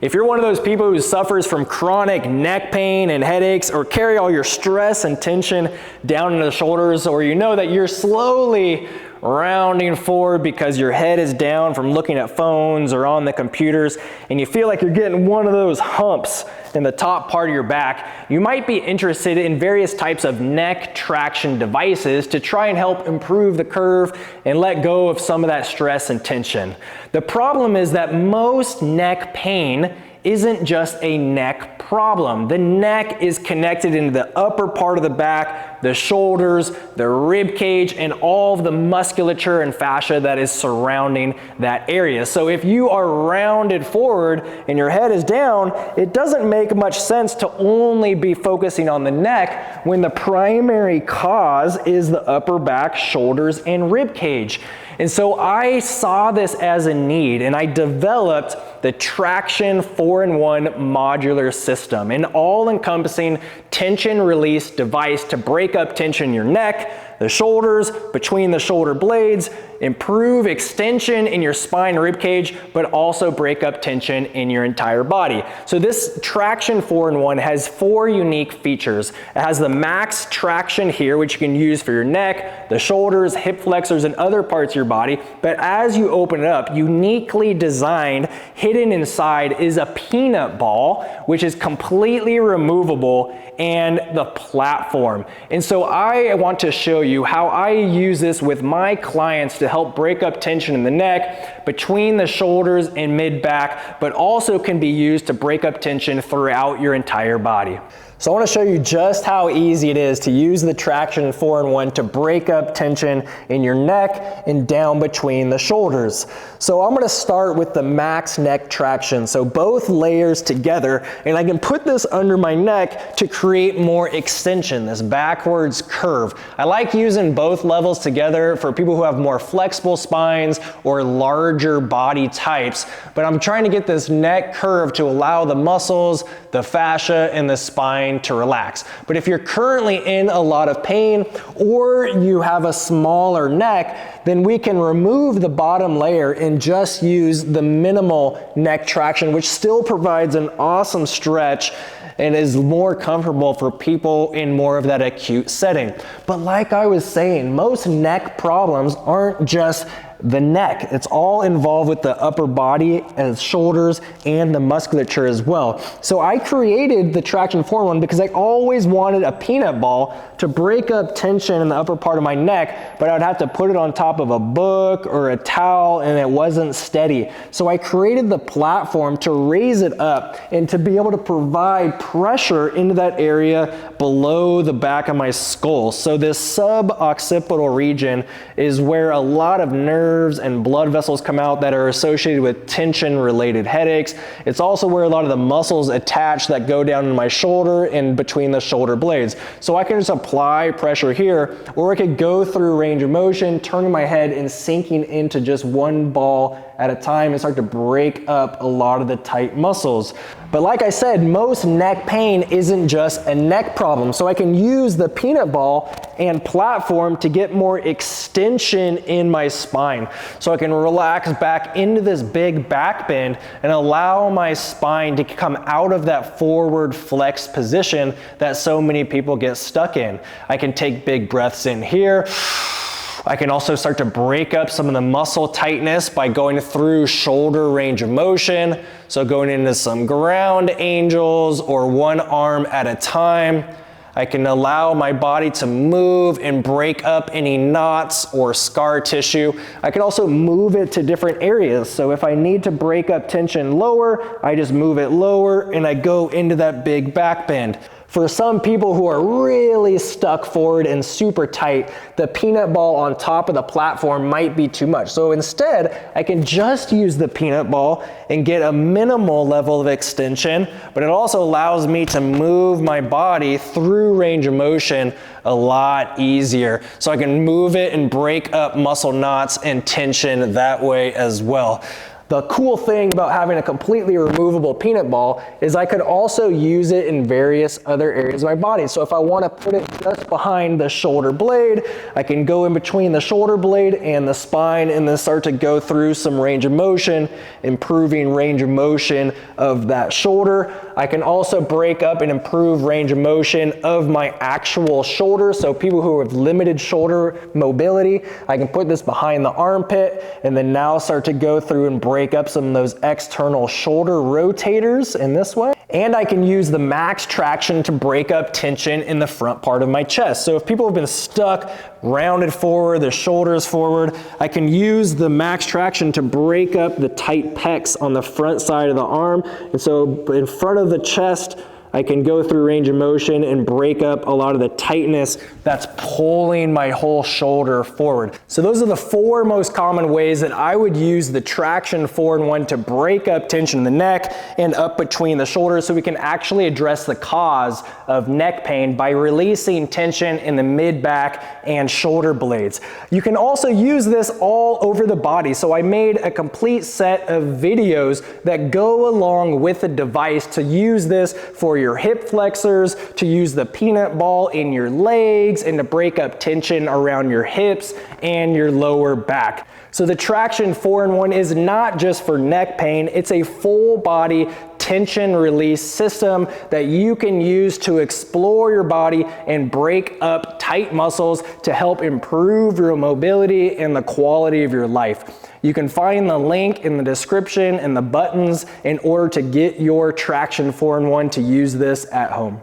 If you're one of those people who suffers from chronic neck pain and headaches, or carry all your stress and tension down into the shoulders, or you know that you're slowly rounding forward because your head is down from looking at phones or on the computers, and you feel like you're getting one of those humps in the top part of your back, you might be interested in various types of neck traction devices to try and help improve the curve and let go of some of that stress and tension. The problem is that most neck pain isn't just a neck problem. The neck is connected into the upper part of the back, the shoulders, the rib cage, and all of the musculature and fascia that is surrounding that area. So if you are rounded forward and your head is down, it doesn't make much sense to only be focusing on the neck when the primary cause is the upper back, shoulders, and rib cage. And so I saw this as a need, and I developed the Traxion 4-in-1 modular system, an all-encompassing tension release device to break up tension in your neck, the shoulders, between the shoulder blades, improve extension in your spine and rib cage, but also break up tension in your entire body. So this Traxion 4-in-1 has 4 unique features. It has the max traction here, which you can use for your neck, the shoulders, hip flexors, and other parts of your body. But as you open it up, uniquely designed, hidden inside is a peanut ball, which is completely removable, and the platform. And so I want to show you how I use this with my clients to help break up tension in the neck, between the shoulders and mid-back, but also can be used to break up tension throughout your entire body. So I want to show you just how easy it is to use the Traxion 4-in-1 to break up tension in your neck and down between the shoulders. So I'm going to start with the max neck traction. So both layers together, and I can put this under my neck to create more extension, this backwards curve. I like using both levels together for people who have more flexible spines or larger body types, but I'm trying to get this neck curve to allow the muscles, the fascia, and the spine to relax. But if you're currently in a lot of pain or you have a smaller neck, then we can remove the bottom layer and just use the minimal neck traction, which still provides an awesome stretch and is more comfortable for people in more of that acute setting. But like I was saying, most neck problems aren't just the neck. It's all involved with the upper body and shoulders and the musculature as well. So I created the Traxion 4-in-1 because I always wanted a peanut ball to break up tension in the upper part of my neck, but I would have to put it on top of a book or a towel and it wasn't steady. So I created the platform to raise it up and to be able to provide pressure into that area below the back of my skull. So this suboccipital region is where a lot of nerves and blood vessels come out that are associated with tension-related headaches. It's also where a lot of the muscles attach that go down in my shoulder and between the shoulder blades. So I can just apply pressure here, or I could go through range of motion, turning my head and sinking into just one ball at a time and start to break up a lot of the tight muscles. But like I said, most neck pain isn't just a neck problem. So I can use the peanut ball and platform to get more extension in my spine. So I can relax back into this big back bend and allow my spine to come out of that forward flex position that so many people get stuck in. I can take big breaths in here. I can also start to break up some of the muscle tightness by going through shoulder range of motion. So going into some ground angels or one arm at a time. I can allow my body to move and break up any knots or scar tissue. I can also move it to different areas. So if I need to break up tension lower, I just move it lower and I go into that big back bend. For some people who are really stuck forward and super tight, the peanut ball on top of the platform might be too much. So instead, I can just use the peanut ball and get a minimal level of extension, but it also allows me to move my body through range of motion a lot easier. So I can move it and break up muscle knots and tension that way as well. The cool thing about having a completely removable peanut ball is I could also use it in various other areas of my body. So if I want to put it just behind the shoulder blade, I can go in between the shoulder blade and the spine and then start to go through some range of motion, improving range of motion of that shoulder. I can also break up and improve range of motion of my actual shoulder. So people who have limited shoulder mobility, I can put this behind the armpit and then now start to go through and break up some of those external shoulder rotators in this way. And I can use the max traction to break up tension in the front part of my chest. So if people have been stuck, rounded forward, their shoulders forward, I can use the max traction to break up the tight pecs on the front side of the arm. And so in front of the chest, I can go through range of motion and break up a lot of the tightness that's pulling my whole shoulder forward. So those are the 4 most common ways that I would use the Traxion 4-in-1 to break up tension in the neck and up between the shoulders, so we can actually address the cause of neck pain by releasing tension in the mid back and shoulder blades. You can also use this all over the body. So I made a complete set of videos that go along with the device to use this for your hip flexors, to use the peanut ball in your legs, and to break up tension around your hips and your lower back. So the Traxion 4-in-1 is not just for neck pain, it's a full body tension release system that you can use to explore your body and break up tight muscles to help improve your mobility and the quality of your life. You can find the link in the description and the buttons in order to get your Traxion 4-in-1 to use this at home.